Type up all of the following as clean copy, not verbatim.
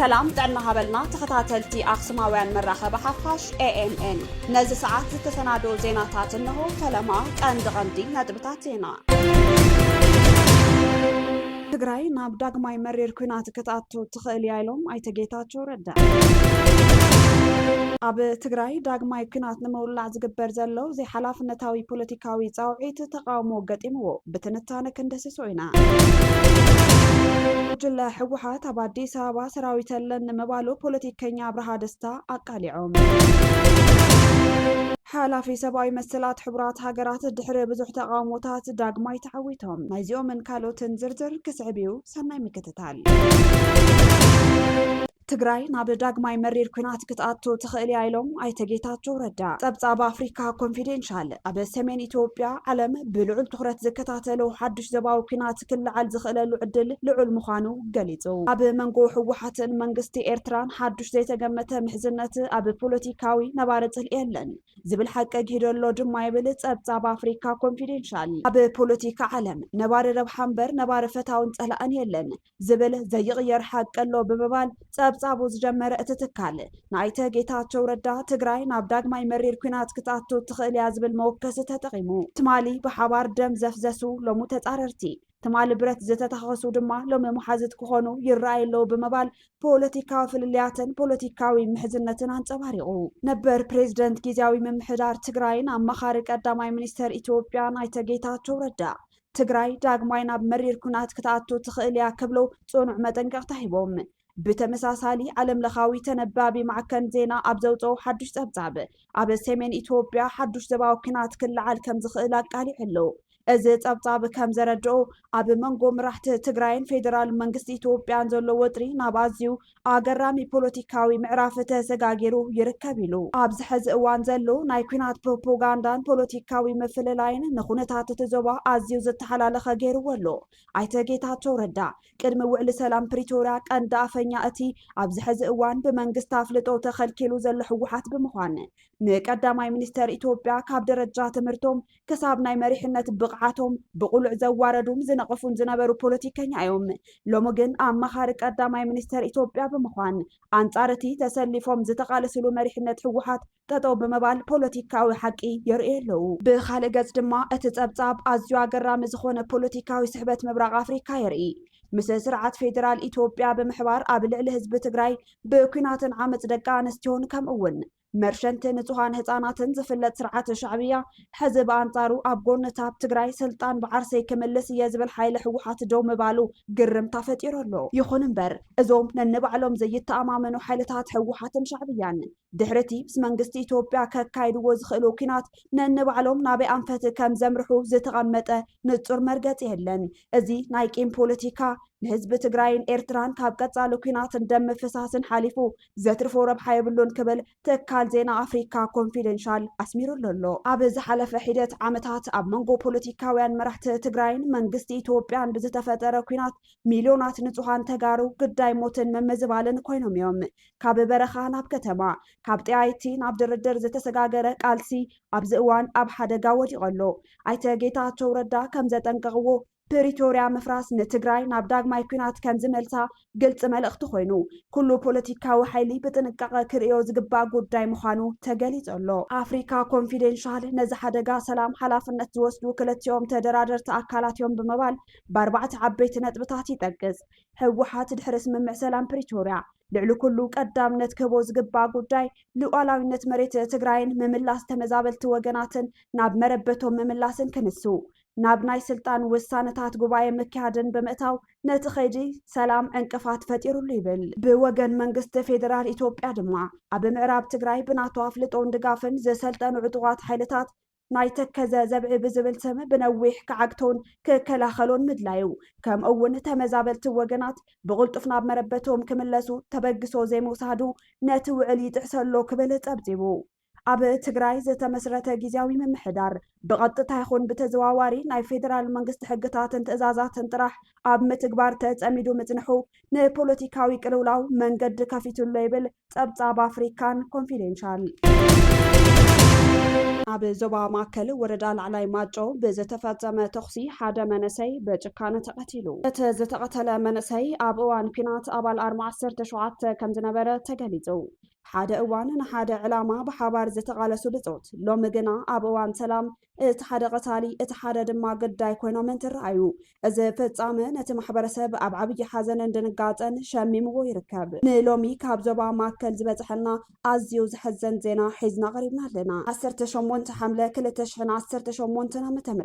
سلام تعنا هبلنا تخطاتلتي أقسماويان مرخبة حفاش AMN نزي ساعات تسنادو زيناتات إنه فلما أندغندي ندبتاتينا ትግራይ ናብ ዳግማይ መሪር ኩናት ከተኣቱ ትኽእል ያይሎም ኣይተጌታቸው ረዳ ኣብ ትግራይ ዳግማይ ኩናት ንምውላዕ ዝግበር ዘሎ ዘይሓላፍነታዊ ፖለቲካዊ ጻውዒት ተቃውሞ ገጢምዎ ብትንታነ ክንደስሶ ኢና ጅለ ሕወሓት ኣብ አዲስ አበባ ሰራዊተለን ንምባሉ ፖለቲከኛ አብርሃ ደስታ አቃሊዖም حالافي سباي مسلات حبرات هاجرات الدحر بزح تقاموتات داغماي تعويتهم نايزيو من كالو تنزرزر كسعبيو سناي مكتتال ትግራይ ናብ ዳግማይ መሪር ኩናት ክትኣቱ ትኽእል ያይሎም ኣይተጌታቸው ረዳ ጸብጻብ አፍሪካ ኮንፊደንሻል ኣብ ሰሜን ኢትዮጵያ ዓለም ብልዑል ትኹረት ዝከታተሉ ሓድሽ ዘባዊ ኩናት ክልዓል ዝኽእለሉ ዕድል ልዑል ምዃኑ ገሊጹ ኣብ መንጎ ሕወሓትን መንግስቲ ኤርትራን ሓድሽ ዘይተገመተ ምሕዝነት ኣብ ፖለቲካዊ ነባሪ ጽልየለን ዝብል ሓቂ ጊደሎ ድማ ይብል ጸብጻብ አፍሪካ ኮንፊደንሻል ኣብ ፖለቲካ ዓለም ነባሪ ረብሓንበር ነባሪ ፈታውን ጸላእን የለን ዝብል ዘይቕየር ሓቀሎ ብምባል ጻቡ ዝጀመረ እትትካል ናይተ ጌታቸው ረዳ ትግራይ ናብ ዳግማይ መሪር ኩናት ክትኣቱ ትኽእል ያ ዝብል መወከሲ ተጠቂሙ ትማሊ ብሓባር ደም ዘፍዘሱ ሎሙ ተጻረርቲ ትማሊ ብረት ዝተተኸሱ ድማ ሎሙ መሓዝት ክኾኑ ይረኣየለው ብምባል ፖለቲካዊ ፍልልያትን ፖለቲካዊ ምሕዝነትን አንጸባሪቑ ነበር ፕሬዝደንት ጊዜያዊ ምምሕዳር ትግራይን አማኻሪ ቀዳማይ ሚኒስተር ኢትዮጵያ ናይተ ጌታቸው ረዳ ትግራይ ዳግማይ ናብ መሪር ኩናት ክትኣቱ ትኽእል ያ ክብሎ ጽኑዕ መጠንቀቕታ ሂቦም بتمساسالي علم لخاوي تنبابي معكن زينا أبزوتو حدش تبزعب أب سيمين إثيوبيا حدش زباو كنات كل عالكم زخيلات قالي حلو أزت أبطاب كم زرجو أب منقوم رحت تجراين فيدرال منقست إثيوبيا نزلو وطري نابازيو أجرامي بوليتيكاوي معرفة سجاجرو يركبيلو أبز حز وانزلو نايكونات بروباغاندان بوليتيكاوي مثل لاين نخونتها تتزوى أزيو زت حلال خجيرو ولو عيتجيتها توردا كلمة وعل سلام بريتوراك أن دافنيا أتي أبز حز وان بمنقست أفلتو تخل كيلو زل حوحات بمخانة نقدماي منستر إثيوبيا كاب درجات مرتم كسابناي مريحنة عاتهم بقولع زواردهم زنقفون زنبرو بوليتيكانيا يوم لومجن أما خارج قدامي منستر إثيوبيا بمخوان أنصارتي تسلفهم زتقالسلو مريحنة حوحات تطو بمبال بوليتيكاوي حقي يرئيلو بخالق دما اتتصبصاب أزيو قرام زخونه بوليتيكاوي سحبت مبرق أفريكا يرئي مثل سرعة فيدرال إثيوبيا بمحوار قابل لحزب تግራይ بكنات عامت دقانستيون كم أول مرشنت نتوهان هتاناتن زفلت سرعة الشعبية حزب أنصارو أبقون تاب تግራይ سلطان بعرسي كملس يزبل حيل حوحات دوم بالو قرم طافت يرولو يخون مبر ازوم ننبعلوم زي التأمامنو حيلتات حوحات شعبيان دحرتي بس منقست إثيوبيا كايدو وزخلو كنات ننبعلوم نابي أنفت كم زمرحو زتغمت نتصور مرقات يهلن ازي نايكين بوليتيكا لحزب تግራይን ኤርትራን ካብ ቀጻሉ ኩናትን ደም ፍሳስን ሓሊፉ ዘትርፎ ረብሓ የብሉን ክብል ተካል ዜና አፍሪካ ኮንፊደንሻል አስሚሩለሎ ኣብ ዝሓለፈ ሂደት ዓመታት ኣብ መንጎ ፖለቲካውያን መራሕቲ ትግራይን መንግስቲ ኢትዮጵያን ብዝተፈጠረ ኩናት ሚሊዮናት ንጹሃን ተጋሩ ግዳይ ሞትን መመዝባልን ኮይኖም እዮም ካብ በረኻ ናብ ከተማ ካብ ጤያይቲ ናብ ድርድር ዝተሰጋገረ ቃልሲ ኣብዚ እዋን ኣብ ሓደጋ ወዲቖሎ ኣይተ ጌታቸው ረዳ ከም ዘጠንቀቕዎ بريتوريا مفراس نتግራይ ናብ ዳግማይ ኩናት ከም ዝመልሳ ግልጽ መልእኽቲ ኮይኑ ኩሉ ፖለቲካዊ ሓይሊ ብጥንቃቐ ክሪኦ ዝግባእ ጉዳይ ምዃኑ ተገሊጸሎ አፍሪካ ኮንፊደንሻል ነዚ ሓደጋ ሰላም ሓላፍነት ዝወስዱ ክልቲኦም ተደራደርቲ ኣካላት እዮም ብምባል በኣርባዕተ ዓበይቲ ነጥብታት ይጠቅስ ሕወሓት ድሕሪ ስምምዕ ሰላም ፕሪቶሪያ ልዕሊ ኩሉ ቀዳምነት ክህቦ ዝግባእ ጉዳይ ሉዓላዊነት መሬት ትግራይን ምምላስ ተመዛበልቲ ወገናትን ናብ መረበቶም ምምላስን ክንሱ ናብ ናይ ስልጣን ውሳነታት ጉባኤ መካሄድን በመእታው ነቲ ኸይዲ ሰላም ዕንቅፋት ፈጢሩሉ ይብል ብወገን መንግስቲ ፌደራል ኢትዮጵያ ድማ ኣብ ምዕራብ ትግራይ ብናቶ ኣፍልጦን ድጋፍን ዘሰልጠኑ ዕጡቓት ሓይልታት ናይ ተከዘ ዘብዒ ብዝብል ስም ብነዊሕ ክዓግቶን ክከላኸሎን ምድላዩ ከም እውን ተመዛበልቲ ወገናት ብቕልጡፍ ናብ መረበቶም ክምለሱ ተበግሶ ዘይምውሳዱ ነቲ ውዕል ይጥዕሰሎ ክብል ጸብጺቡ ኣብ ትግራይ ዝተመስረተ ጊዜያዊ ምምሕዳር ብቐጥታ ይኹን ብተዘዋዋሪ ናይ ፌደራል መንግስቲ ሕግታትን ትእዛዛትን ጥራሕ ኣብ ምትግባር ተጸሚዱ ምጽንሑ ንፖለቲካዊ ቅልውላው መንገዲ ከፊቱሎ ይብል ጸብጻብ አፍሪካን ኮንፊደንሻል ኣብ ዞባ ማእከል ወረዳ ላዕላይ ማጮ ብዝተፈጸመ ተኽሲ ሓደ መንእሰይ ብጭካነ ተቐቲሉ እቲ ዝተቐተለ መንእሰይ ኣብ እዋን ኩናት ኣባል ኣርማ 17 ከም ዝነበረ ተገሊጹ ሓደ እዋን ንሓደ ዕላማ ብሓባር ዝተቓለሱ ብጾት ሎሚ ግና ኣብ እዋን ሰላም እቲ ሓደ ቀታሊ እቲ ሓደ ድማ ግዳይ ኮይኖም እንትረኣዩ እዚ ፍጻመ ነቲ ማሕበረሰብ ኣብ ዓብዪ ሓዘንን ድንጋጸን ሸሚምዎ ይርከብ ንሎሚ ካብ ዞባ ማእከል ዝበጽሐና ኣዝዩ ዝሕዘን ዜና ሒዝና ቀሪብና ኣለና 18 ሓምለ 2018 ዓ.ም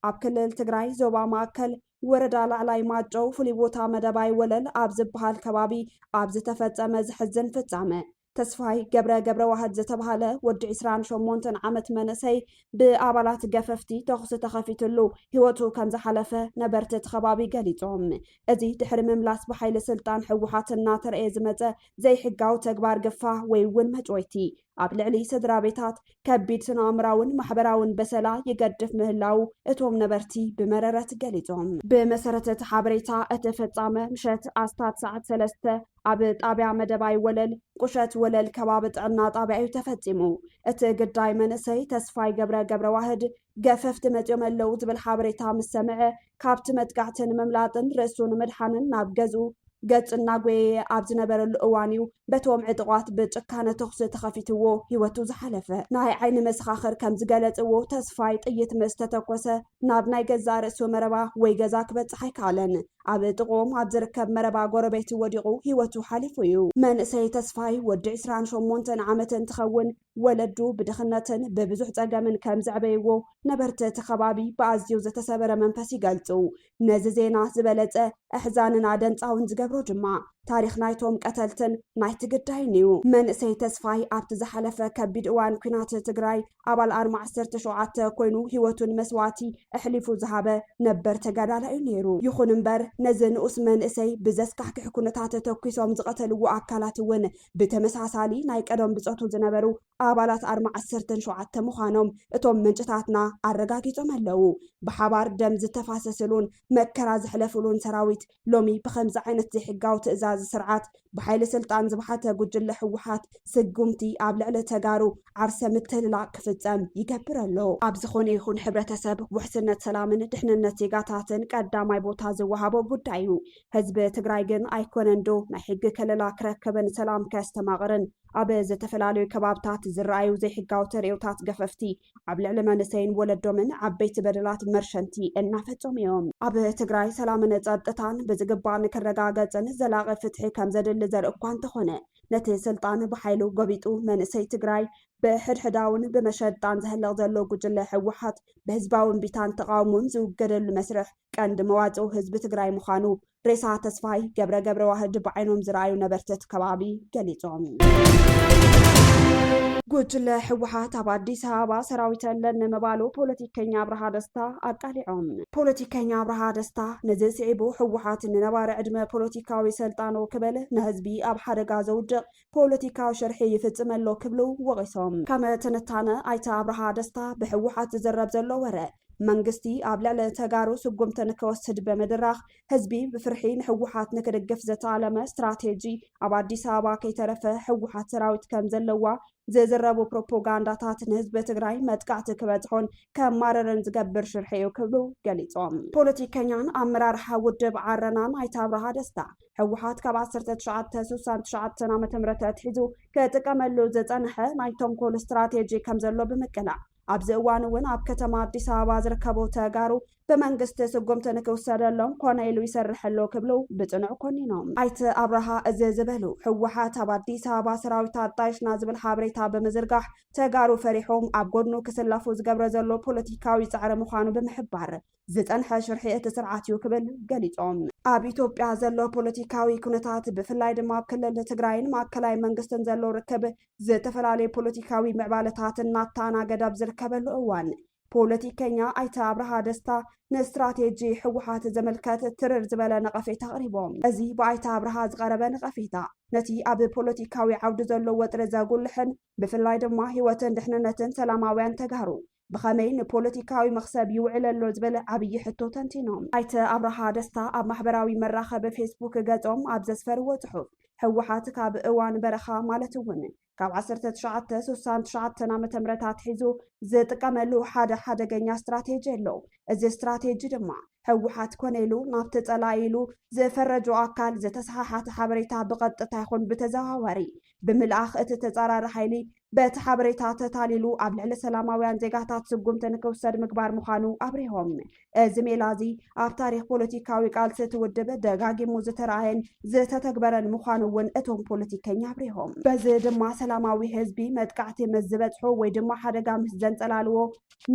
ኣብ ክልል ትግራይ ዞባ ማእከል ወረዳ ላዕላይ ማጮ ፍሉይ ቦታ መደባይ ወለል ኣብ ዝበሃል ከባቢ ኣብ ዝተፈጸመ ዝሕዝን ፍጻመ ተስፋይ ገብረ ዋህድ ዝተባሃለ ወዲ 28 ዓመት መንእሰይ ብኣባላት ገፈፍቲ ተኽሲ ተኸፊትሉ ህይወቱ ከም ዝሓለፈ ነበርቲ ከባቢ ገሊጾም እዚ ድሕሪ ምምላስ ብሓይሊ ስልጣን ሕወሓት እናተረእየ ዝመፀ ዘይሕጋዊ ተግባር ግፋሕ ወይ እውን መጭወይቲ ኣብ ልዕሊ ስድራ ቤታት ከቢድ ስነ-ኣእምራውን ማሕበራውን በሰላ ይገድፍ ምህላው እቶም ነበርቲ ብመረረት ገሊጾም ብመሰረት እቲ ሓበሬታ እቲ ፍጻመ ምሸት ኣስታት ሰዓት 3 ኣብ ጣብያ መደባይ ወለል ቁሸት ወለል ከባቢ ጥዕና ጣብያ እዩ ተፈጺሙ እቲ ግዳይ መንእሰይ ተስፋይ ገብረ ዋህድ ገፈፍቲ መጽኦም ኣለው ዝብል ሓበሬታ ምስ ሰምዐ ካብቲ መጥቃዕትን መምላጥን ርእሱ ንምድሓንን ናብ ገዝኡ ገጽ እናጎየ ኣብ ዝነበረሉ እዋን እዩ በቶም ዕጥቋት ብጭካነ ተኽሲ ተኸፊትዎ ህይወቱ ዝሓለፈ ናይ ዓይኒ መስኻኽር ከም ዝገለጽዎ ተስፋይ ጥይት ምስ ተተኮሰ ናብ ናይ ገዛ ርእሱ መረባ ወይ ገዛ ክበጽሕ ኣይከኣለን ኣብ ጥቕኦም ኣብ ዝርከብ መረባ ጎረቤት ወዲቑ ህይወቱ ሓሊፉ እዩ መንእሰይ ተስፋይ ወዲ 28 ዓመት እንትኸውን ወለዱ ብድኽነትን ብብዙሕ ፀገምን ከም ዘዕበይዎ ነበርቲ እቲ ከባቢ ብኣዝዩ ዝተሰበረ መንፈስ ይገልጹ ነዚ ዜና ዝበለጸ ኣሕዛንን ኣደንፃውን ዝገብሮ ድማ ታሪክ ናይቶም ቀተልትን ናይቲ ግዳይን እዩ መንእሰይ ተስፋይ ኣብቲ ዝሓለፈ ከቢድ እዋን ኩናት ትግራይ ኣባል ኣርማ 17 ኮይኑ ህይወቱን መስዋዕቲ ኣሕሊፉ ዝሃበ ነበር ተጋዳላይ ነይሩ ይኹን እምበር ነዚ ንኡስ መንእሰይ ብዘስካሕክሕ ኩነታት ተኩሶም ዝቐተልዎ ኣካላት እውን ብተመሳሳሊ ናይ ቀደም ብጾቱ ዝነበሩ ኣባላት ኣርማ 17 ምዃኖም እቶም ምንጭታትና ኣረጋጊጾም ኣለው ብሓባር ደም ዝተፋሰሰሉን መከራ ዝሕለፍሉን ሰራዊት ሎሚ ብከምዚ ዓይነት ዘይሕጋዊ ትእዛዝ ስርዓት ብሓይሊ ስልጣን ዝባሓተ ጉጅለ ሕወሓት ስጉምቲ ኣብ ልዕሊ ተጋሩ ዓርሰ ምትልላቅ ክፍጸም ይገብር ኣሎ ኣብ ዝኾነ ይኹን ሕብረተሰብ ውሕስነት ሰላምን ድሕንነት ዜጋታትን ቀዳማይ ቦታ ዝወሃቦ ጉዳይ እዩ ህዝቢ ትግራይ ግን ኣይኮነን ዶ ናይ ሕጊ ከለላ ክረክብን ሰላም ከስተማቕርን ኣብ ዝተፈላለዩ ከባብታት ዝረኣዩ ዘይሕጋዊ ተርእዮታት ገፈፍቲ ኣብ ልዕሊ መንእሰይን ወለዶምን ዓበይቲ በደላት መርሸንቲ እናፈጸሙ እዮም ኣብ ትግራይ ሰላምን ጸጥታን ብዝግባእ ንክረጋገጽን ዘላቒ ፍትሒ ከም ዘድሊ ዘርኢ እኳ እንተኾነ ነቲ ስልጣን ብሓይሉ ገቢጡ መንእሰይ ትግራይ ብሕድሕዳውን ብመሸጣን ዝህለቕ ዘሎ ጉጅለ ሕወሓት ብህዝባውን ቢታን ተቃውሞን ዝውገደሉ መስርሕ ቀንዲ መዋጽኡ ህዝቢ ትግራይ ምዃኑ ሬሳ ተስፋይ ገብረ ዋህድ ብዓይኖም ዝረኣዩ ነበርትት ከባቢ ገሊጾም ጉጅለ ሕወሓት ኣብ ኣዲስ አበባ ሰራዊት ኣለን ንምባሉ ፖለቲከኛ አብርሃ ደስታ ኣቃሊዖም ፖለቲከኛ አብርሃ ደስታ ነዚ ስዒቡ ሕወሓት ንነባሪ ዕድመ ፖለቲካዊ ስልጣኑ ክበል ንህዝቢ ኣብ ሓደጋ ዘውድቕ ፖለቲካዊ ሸርሒ ይፍጽመሎ ክብሉ ወቂሶም ከመ ትንታነ ኣይተ አብርሃ ደስታ ብሕወሓት ዝዘረብ ዘሎ ወረ መንግስቲ ኣብ ልዕሊ ተጋሩ ስጉምትን ክወስድ በመድራኽ ህዝቢ ብፍርሒ ንሕወሓት ንክድግፍ ዝተኣለመ ስትራቴጂ ኣብ ኣዲስ አበባ ከይተረፈ ሕወሓት ሰራዊት ከም ዘለዋ ዝዝረቡ ፕሮፓጋንዳታት ንህዝቢ ትግራይ መጥቃዕቲ ክበጽሖን ከማረርን ዝገብር ሽርሒ እዩ ክብሉ ገሊጾም ፖለቲከኛን ኣመራርሓ ውድብ ዓረናን ኣይተ አብርሃ ደስታ ሕወሓት ካብ 1969 ዓ.ም ሒዙ ከጥቀመሉ ዝጸንሐ ናይ ተንኮል ስትራቴጂ ከም ዘሎ ብምቅላዕ ኣብዚ እዋን እውን ኣብ ከተማ ኣዲስ አበባ ዝርከቡ ተጋሩ በመንግስት ስጉምትን ክውሰደሎም ኮነ ኢሉ ይሰርሐሎ ክብሉ ብጽኑዕ ኮኒኖም ኣይተ አብርሃ እዚ ዝበሉ ሕወሓት ኣብ ኣዲስ አበባ ሰራዊት ኣጣይሽና ዝብል ሓበሬታ ብምዝርጋሕ ተጋሩ ፈሪሖም ኣብ ጎድኑ ክስለፉ ዝገብረ ዘሎ ፖለቲካዊ ጻዕሪ ምዃኑ ብምሕባር ዝጸንሐ ሽርሒ እቲ ስርዓት እዩ ክብል ገሊጾም ኣብ ኢትዮጵያ ዘሎ ፖለቲካዊ ኩነታት ብፍላይ ድማ ኣብ ክልል ትግራይን ማእከላይ መንግስትን ዘሎ ርክብ ዝተፈላለዩ ፖለቲካዊ ምዕባለታት እናተኣናገደ ኣብ ዝርከበሉ እዋን ፖለቲከኛ ኣይተ አብርሃ ደስታ ንስትራቴጂ ሕወሓት ዘመልከት ትርር ዝበለ ነቐፌታ ኣቕሪቦም እዚ ብኣይተ አብርሃ ዝቐረበ ነቐፌታ ነቲ ኣብ ፖለቲካዊ ዓውዲ ዘሎ ወጥሪ ዘጉልሕን ብፍላይ ድማ ህይወትን ድሕንነትን ሰላማውያን ተጋሩ ብኸመይ ንፖለቲካዊ መኽሰብ ይውዕል ኣሎ ዝብል ዓብዪ ሕቶ ተንቲኖም ኣይተ አብርሃ ደስታ ኣብ ማሕበራዊ መራኸቢ ፌስቡክ ገጾም ኣብ ዘስፈርዎ ጽሑፍ ሕወሓት ካብ እዋን በረኻ ማለት እውን ካብ 1969 ዓመተ ምህረታት ሒዙ ዝጥቀመሉ ሓደገኛ ስትራቴጂ ኣሎ። እዚ ስትራቴጂ ድማ ህወሓት ኮነ ኢሉ ናብቲ ጸላኢሉ ዝፈረጆ ኣካል ዝተሰሓሓተ ሓበሬታ ብቐጥታ ይኹን ብተዘዋዋሪ ብምልኣኽ እቲ ተጻራሪ ሓይሊ በቲ ሓበሬታ ተታሊሉ ኣብ ልዕሊ ሰላማውያን ዜጋታት ስጉምቲ ንክውሰድ ምግባር ምዃኑ ኣብሪሆም። እዚ ሜላ እዚ ኣብ ታሪክ ፖለቲካዊ ቃልሲ ትውድብ ደጋጊሙ ዝተረኣየን ዝተተግበረን ምዃኑ እውን እቶም ፖለቲከኛ ኣብሪሆም። በዚ ድማ ሰላማዊ ህዝቢ መጥቃዕቲ ምስ ዝበፅሖ ወይ ድማ ሓደጋ ምስ ዘንጸላልዎ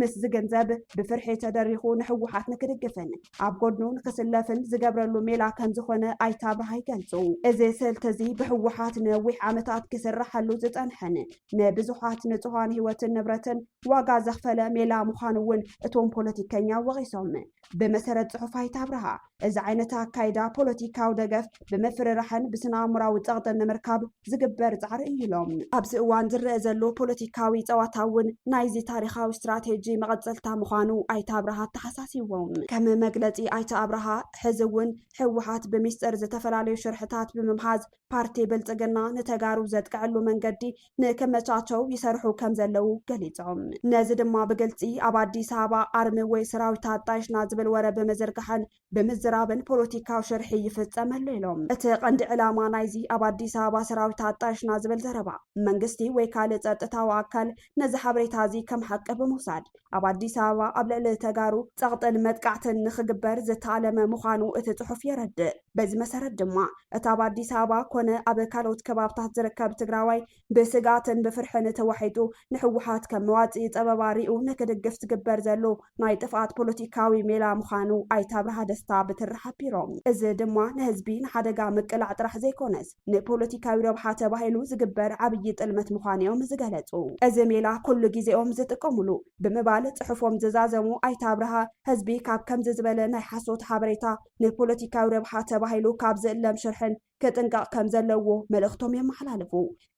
ምስ ዝግንዘብ ብፍርሒ ተደሪኹ ንህወሓት ንክድግፍን ኣብ ጎድኑ ንክስለፍን ዝገብረሉ ሜላ ከም ዝኾነ ኣይተ ኣብርሃ ይገልጹ። እዚ ስልቲ እዚ ብህወሓት ነዊሕ ዓመታት ክስራሓሉ ዝጸንሐን ንብዙሓት ንጹሃን ህይወትን ንብረትን ዋጋ ዘኽፈለ ሜላ ምዃኑ እውን እቶም ፖለቲከኛ ወቒሶም። ብመሰረት ጽሑፍ ኣይተ ኣብርሃ እዚ ዓይነት ኣካይዳ ፖለቲካዊ ደገፍ ብምፍርራሕን ብስነ-ኣእምሮኣዊ ፀቕጥን ንምርካብ ዝግበር ፃዕሪ እዩ ኢሎም። ኣብዚ እዋን ዝረአ ዘሎ ፖለቲካዊ ፀዋታ እውን ናይዚ ታሪኻዊ ስትራቴጂ መቐፀልታ ምዃኑ ኣይተ ኣብርሃ ተሓሳሲቦም። ከም መግለፂ ኣይተ ኣብርሃ ሕዚ እውን ህወሓት ብምስጢር ዝተፈላለዩ ሽርሕታት ብምምሃዝ ፓርቲ ብልጽግና ንተጋሩ ዘጥቅዕሉ መንገዲ ንክመቻቸው ይሰርሑ ከም ዘለው ገሊፆም። ነዚ ድማ ብግልፂ ኣብ ኣዲስ ኣበባ ኣርሚ ወይ ሰራዊት ኣጣይሽና ዝብል ወረ ብምዝርጋሕን ብምዝራብን ፖለቲካዊ ሽርሒ ይፍጸመሉ ኢሎም። እቲ ቀንዲ ዕላማ ናይዚ ኣብ ኣዲስ ኣበባ ሰራዊት ኣጣይሽና ዝብል ዘረባ መንግስቲ ወይ ካልእ ፀጥታዊ ኣካል ነዚ ሓበሬታ እዚ ከም ሓቂ ብምውሳድ ኣብ ኣዲስ ኣበባ ኣብ ልዕሊ ተጋሩ ፀቕጥን መጥቃዕትን ንክግበር ዝተኣለመ ምዃኑ እቲ ጽሑፍ የረድእ። በዚ መሰረት ድማ እቲ ኣብ ኣዲስ ኣበባ ኮነ ኣብ ካልኦት ከባብታት ዝርከብ ትግራዋይ ብስጋትን ብፍርሕን ተዋሒጡ ንህወሓት ከም መዋፅኢ ፀበባ ሪኡ ንክድግፍ ዝግበር ዘሎ ናይ ጥፍኣት ፖለቲካዊ ሜላ ምዃኑ ኣይተ ኣብርሃ ደስታ ብትርሕ ኣቢሮም። እዚ ድማ ንህዝቢ ንሓደጋ ምቅላዕ ጥራሕ ዘይኮነስ ንፖለቲካዊ ረብሓ ተባሂሉ ዝግበር ዓብዪ ጥልመት ምዃኑ እዮም ዝገለጹ። እዚ ሜላ ኩሉ ግዜኦም ዝጥቀሙሉ ብምባል ጽሑፎም ዝዛዘሙ ኣይተ ኣብርሃ ህዝቢ ካብ ከምዚ ዝበለ ናይ ሓሶት ሓበሬታ ንፖለቲካዊ ረብሓ ተባሂሉ ካብ ዝእለም ሽርሕን ከጥንቃቕ ከም ዘለዎ መልእኽቶም የመሓላልፉ።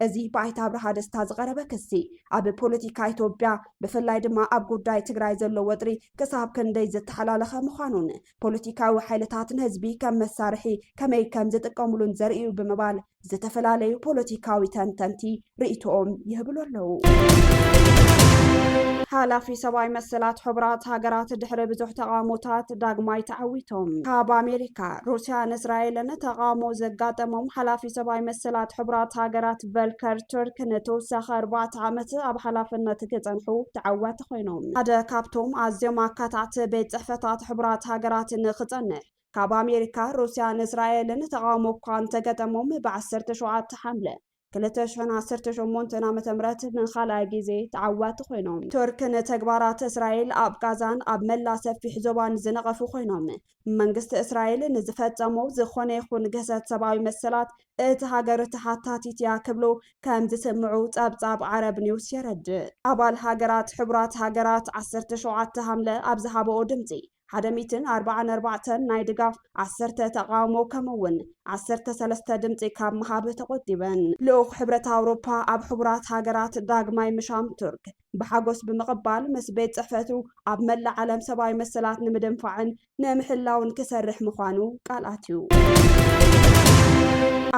እዚ ብኣይተ ኣብርሃ ደስታ ዝቐረበ ክሲ ኣብ ፖለቲካ ኢትዮጵያ ብፍላይ ድማ ኣብ ጉዳይ ትግራይ ዘሎ ወጥሪ ክሳብ ክንደይ ዝተሓላለኸ ምዃኑን ፖለቲካዊ ሓይልታት ንህዝቢ ከም መሳርሒ ከመይ ከም ዝጥቀሙሉን ዘርእዩ ብምባል ዝተፈላለዩ ፖለቲካዊ ተንተንቲ ርእይቶኦም ይህብሉ ኣለዉ። ሓላፊ ሰብኣዊ መሰላት ሕቡራት ሃገራት ድሕሪ ብዙሕ ተቃውሞታት ዳግማይ ተዓዊቶም። ካብ ኣሜሪካ ሩስያን እስራኤልን ተቃውሞ ዘጋጠሞም ሓላፊ ሰብኣዊ መሰላት ሕቡራት ሃገራት ቨልከር ቱርክ ንተወሳኺ 4 ዓመት ኣብ ሓላፍነት ክጸንሑ ተዓዋቲ ኮይኖም። ሓደ ካብቶም ኣዝዮም ኣካታቲ ቤት ጽሕፈታት ሕቡራት ሃገራት ንክጸንሕ ካብ ኣሜሪካ ሩስያን እስራኤልን ተቃውሞ እኳ እንተገጠሞም ብ17 ሓምለ 2018 ዓመተ ምህረት ንኻልኣይ ግዜ ተዓዋቲ ኮይኖም። ቱርክ ንተግባራት እስራኤል ኣብ ጋዛን ኣብ መላ ሰፊሕ ዞባን ዝነቐፉ ኮይኖም መንግስቲ እስራኤል ንዝፈጸሞ ዝኾነ ይኹን ገሰት ሰብኣዊ መሰላት እቲ ሃገር ተሓታቲት እያ ክብሎ ከም ዝስምዑ ጸብጻብ ዓረብ ኒውስ የረድእ። ኣባል ሃገራት ሕቡራት ሃገራት 17 ሓምለ ኣብ ዝሃበኦ ድምፂ 144 ናይ ድጋፍ 10 ተቃውሞ ከምኡውን 13 ድምፂ ካብ ምሃብ ተቆጢበን። ልኡኽ ሕብረት ኣውሮፓ ኣብ ሕቡራት ሃገራት ዳግማይ ምሻም ቱርክ ብሓጎስ ብምቕባል ምስ ቤት ጽሕፈቱ ኣብ መላእ ዓለም ሰብኣዊ መሰላት ንምድንፋዕን ንምሕላውን ክሰርሕ ምዃኑ ቃልኣት እዩ።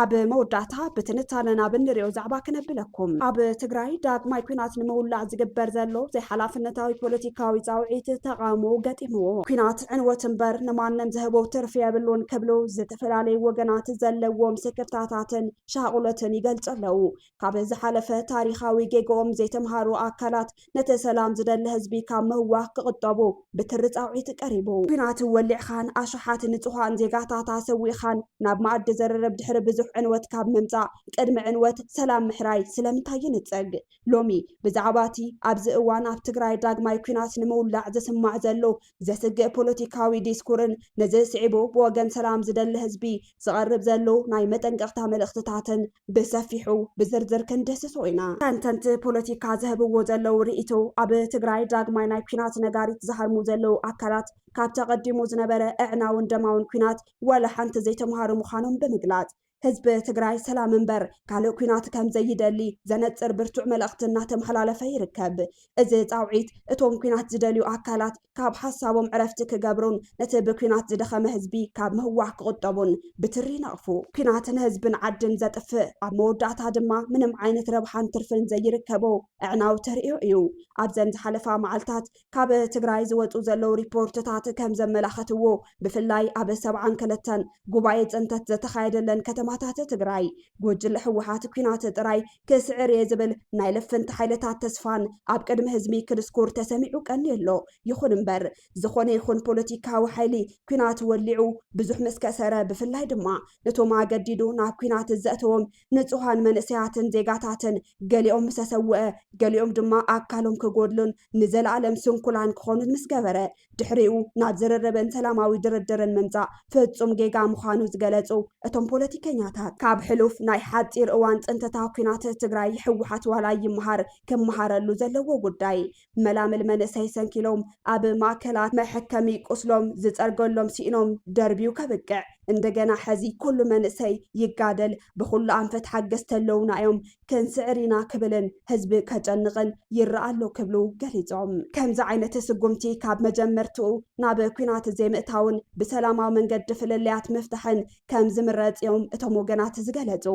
ኣብ መወዳእታ ብትንታነና ብንሪኦ ዛዕባ ክነብለኩም። ኣብ ትግራይ ዳግማይ ኩናት ንምውላዕ ዝግበር ዘሎ ዘይሓላፍነታዊ ፖለቲካዊ ፃውዒት ተቃውሞ ገጢምዎ። ኩናት ዕንወት እምበር ንማንም ዝህቦ ትርፊ የብሉን ክብሉ ዝተፈላለዩ ወገናት ዘለዎም ስክርታታትን ሻቁለትን ይገልጹ ኣለዉ። ካብ ዝሓለፈ ታሪኻዊ ጌጎኦም ዘይተምሃሩ ኣካላት ነቲ ሰላም ዝደሊ ህዝቢ ካብ ምህዋህ ክቕጠቡ ብትሪ ፃውዒት ቀሪቡ። ኩናት ወሊዕኻን ኣሽሓት ንጹሃን ዜጋታት ኣሰዊኻን ናብ ማዕዲ ዘረረብ ድሕሪ ብዙሕ ዕንወት ካብ ምምጻእ ቅድሚ ዕንወት ሰላም ምሕራይ ስለምንታይ ይንጸግ? ሎሚ ብዛዕባ እቲ ኣብዚ እዋን ኣብ ትግራይ ዳግማይ ኩናት ንምውላዕ ዝስማዕ ዘሎ ዘስግእ ፖለቲካዊ ዲስኩርን ነዚ ስዒቡ ብወገን ሰላም ዝደሊ ህዝቢ ዝቐርብ ዘሎ ናይ መጠንቀቕታ መልእኽትታትን ብሰፊሑ ብዝርዝር ክንደስሶ ኢና። ተንተንቲ ፖለቲካ ዝህብዎ ዘለው ርእይቶ ኣብ ትግራይ ዳግማይ ናይ ኩናት ነጋሪት ዝሃርሙ ዘለው ኣካላት ካብ ተቐዲሙ ዝነበረ ዕዕናውን ደማውን ኩናት ዋላ ሓንቲ ዘይተምሃሩ ምዃኖም ብምግላጽ ህዝብ ትግራይ ሰላም እንበር ካልእ ኩናት ከም ዘይደሊ ዘነጽር ብርቱዕ መልእኽትና ተመሓላለፈ ይርከብ እዚ ጻውዒት እቶም ኩናት ዝደልዩ አካላት ካብ ሓሳቦም ዕረፍቲ ክገብሩን ነቲ ብኩናት ዝደኸመ ህዝቢ ካብ ምህዋህ ክቁጠቡን ብትሪ ነቕፉ ኩናትን ህዝብን ዓድን ዘጥፍእ ኣብ መወዳእታ ድማ ምንም ዓይነት ረብሓን ትርፍን ዘይርከቦ ዕናው ተርእዮ እዩ ኣብዘን ዝሓለፋ መዓልታት ካብ ትግራይ ዝወፁ ዘለው ሪፖርትታት ከም ዘመላኸትዎ ብፍላይ ኣብ 72 ጉባኤ ጽንተት ዘተኻየደለን ከተማታት ትግራይ ጉጅለ ህወሓት ኩናት ጥራይ ክስዕር ዝብል ናይ ልፍንቲ ሓይልታት ተስፋን ኣብ ቅድሚ ህዝቢ ክድስኩር ተሰሚዑ ቀኒየሎ ይኹን እምበር ዝኾነ ይኹን ፖለቲካዊ ሓይሊ ኩናት ወሊዑ ብዙሕ መስከሰረ ብፍላይ ድማ ነቶም ኣገዲዱ ናብ ኩናት ዘእተዎም ንጹሃን መንእሰያትን ዜጋታትን ገሊኦም ምሰሰውአ ገሊኦም ድማ ኣካሎም ክጎድሉን ንዘለዓለም ስንኩላን ክኾኑን ምስ ገበረ ድሕሪኡ ናብ ዝርርብን ሰላማዊ ድርድርን ምምጻእ ፍጹም ጌጋ ምዃኑ ዝገለጹ እቶም ፖለቲከኛታት ካብ ሕሉፍ ናይ ሓፂር እዋን ጽንተታዊ ኩናት ትግራይ ህወሓት ዋላ ይመሃር ክመሃረሉ ዘለዎ ጉዳይ መላምል መንእሰይ ሰንኪሎም ኣብ ማእከላት መሐከሚ ቁስሎም ዝጸርገሎም ሲኢኖም ደርቢው ከብቅዕ እንደገና ሕዚ ኩሉ መንእሰይ ይጋደል ብኩሉ አንፈት ሓገዝ ተለውና እዮም ከንስዕሪና ክብልን ህዝቢ ከጨንቕን ይረአሎ ክብሉ ገሊጾም ከምዚ ዓይነት ስጉምቲ ካብ መጀመርትኡ ናብ ኩናት ዘይምእታውን ብሰላማዊ መንገዲ ፍልልያት ምፍታሕን ከም ዝምረጽ እዮም እቶም ወገናት ዝገለጹ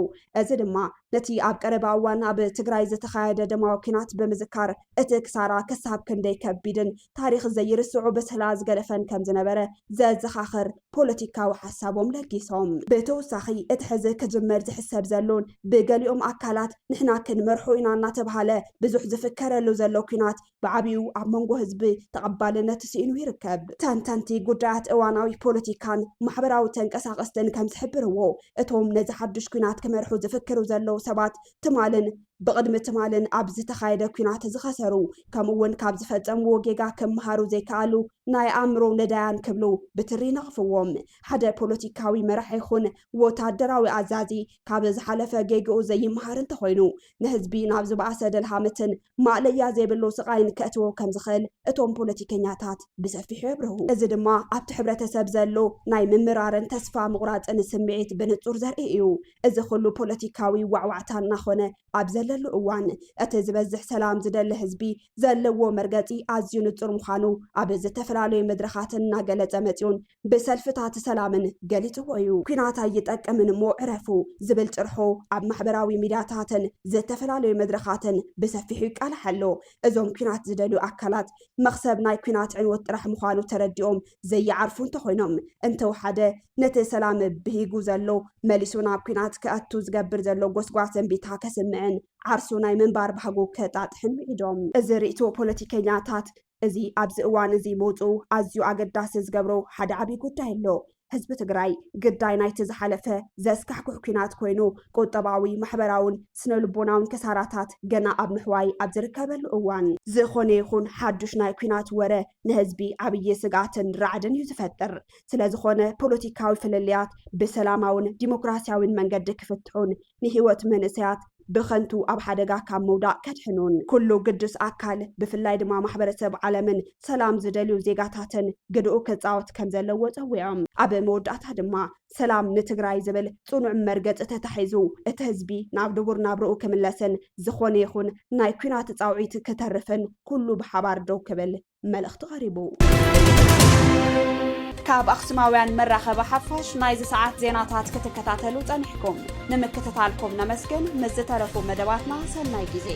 እዚ ድማ ነቲ ኣብ ቀረባ እዋን ኣብ ትግራይ ዝተኻየደ ደማዊ ኩናት ብምዝካር እቲ ክሳራ ክሳብ ክንደይ ከቢድን ታሪክ ዘይርስዑ በሰላ ዝገለፈን ከም ዝነበረ ዘዘኻኽር ፖለቲካዊ ሓሳቦም ለጊሶም ብተወሳኺ እቲ ሕዚ ክጅመር ዝሕሰብ ዘሎን ብገሊኦም አካላት ንሕና ክንመርሑ ኢና እናተባሃለ ብዙሕ ዝፍከረሉ ዘሎ ኩናት ብዓብዩ ኣብ መንጎ ህዝቢ ተቐባልነት ሲኢኑ ይርከብ ተንተንቲ ጉዳያት እዋናዊ ፖለቲካን ማሕበራዊ ተንቀሳቐስትን ከም ዝሕብርዎ እቶም ነዚ ሓዱሽ ኩናት ክመርሑ ዝፍክሩ ዘለው ሰባት ትማልን ብቅድሚ ትማልን ኣብ ዝተኻየደ ኩናት ዝኸሰሩ ከምኡውን ካብ ዝፈጸምዎ ጌጋ ክመሃሩ ዘይከኣሉ ናይ ኣእምሮ ነዳያን ክብሉ ብትሪ ነቕፍዎም ሓደ ፖለቲካዊ መራሒ ይኹን ወታደራዊ ኣዛዚ ካብ ዝሓለፈ ጌግኡ ዘይመሃር እንተኾይኑ ንህዝቢ ናብ ዝበኣሰ ደልሃመትን ማዕለያ ዘይብሉ ስቃይን ከእትዎ ከም ዝኽእል እቶም ፖለቲከኛታት ብሰፊሑ የብርሁ እዚ ድማ ኣብቲ ሕብረተሰብ ዘሎ ናይ ምምራርን ተስፋ ምቑራፅን ስምዒት ብንጹር ዘርኢ እዩ እዚ ኩሉ ፖለቲካዊ ዋዕዋዕታ እናኾነ ኣብ ዘለሉ እዋን እቲ ዝበዝሕ ሰላም ዝደሊ ህዝቢ ዘለዎ መርገፂ ኣዝዩ ንጹር ምዃኑ ኣብ ዝተፈላለዩ መድረኻትን እናገለጸ መጺኡን ብሰልፍታት ሰላምን ገሊጽዎ እዩ ኩናት ኣይጠቅምን እሞ ዕረፉ ዝብል ጭርሖ ኣብ ማሕበራዊ ሚድያታትን ዝተፈላለዩ መድረኻትን ብሰፊሑ ይቃልሕ ኣሎ እዞም ኩናት ዝደልዩ ኣካላት መኽሰብ ናይ ኩናት ዕንወት ጥራሕ ምዃኑ ተረዲኦም ዘይዓርፉ እንተኾይኖም እንተወሓደ ነቲ ሰላም ብሂጉ ዘሎ መሊሱ ናብ ኩናት ክኣቱ ዝገብር ዘሎ ጎስጓስን ቢታ ከስምዕን ዓርሱ ናይ ምንባር ባህጉ ከጣጥሕን ኢዶም እዚ ርእቶ ፖለቲከኛታት እዚ ኣብዚ እዋን እዚ መውፁ ኣዝዩ ኣገዳሲ ዝገብሮ ሓደ ዓብይ ጉዳይ ኣሎ ህዝቢ ትግራይ ግዳይ ናይቲ ዝሓለፈ ዘስካሕኩሕ ኩናት ኮይኑ ቁጠባዊ ማሕበራውን ስነልቦናውን ከሳራታት ገና ኣብ ምሕዋይ ኣብ ዝርከበሉ እዋን ዝኾነ ይኹን ሓዱሽ ናይ ኩናት ወረ ንህዝቢ ዓብይ ስጋትን ራዕድን እዩ ዝፈጥር ስለዝኾነ ፖለቲካዊ ፍልልያት ብሰላማውን ዲሞክራሲያውን መንገዲ ክፍትሑን ንሂወት መንእሰያት ብኸንቱ ኣብ ሓደጋ ካብ መውዳቅ ከድሕኑን ኩሉ ግዱስ ኣካል ብፍላይ ድማ ማሕበረሰብ ዓለምን ሰላም ዝደልዩ ዜጋታትን ግድኡ ክፃወት ከም ዘለዎ ፀዊዖም ኣብ መወዳእታ ድማ ሰላም ንትግራይ ዝብል ጽኑዕ መርገጽ ተታሒዙ እቲ ህዝቢ ናብ ድቡር ናብርኡ ክምለስን ዝኾነ ይኹን ናይ ኩናት ጻውዒት ከተርፍን ኩሉ ብሓባር ደው ክብል መልእኽቲ ቀሪቡ ካብ ኣኽሱማውያን መራኸቢ ሓፋሽ ናይዚ ሰዓት ዜናታት ክትከታተሉ ጸኒሕኩም ንምክትታልኩም ነመስገን ምስ ዝተረፉ መደባትና ሰናይ ግዜ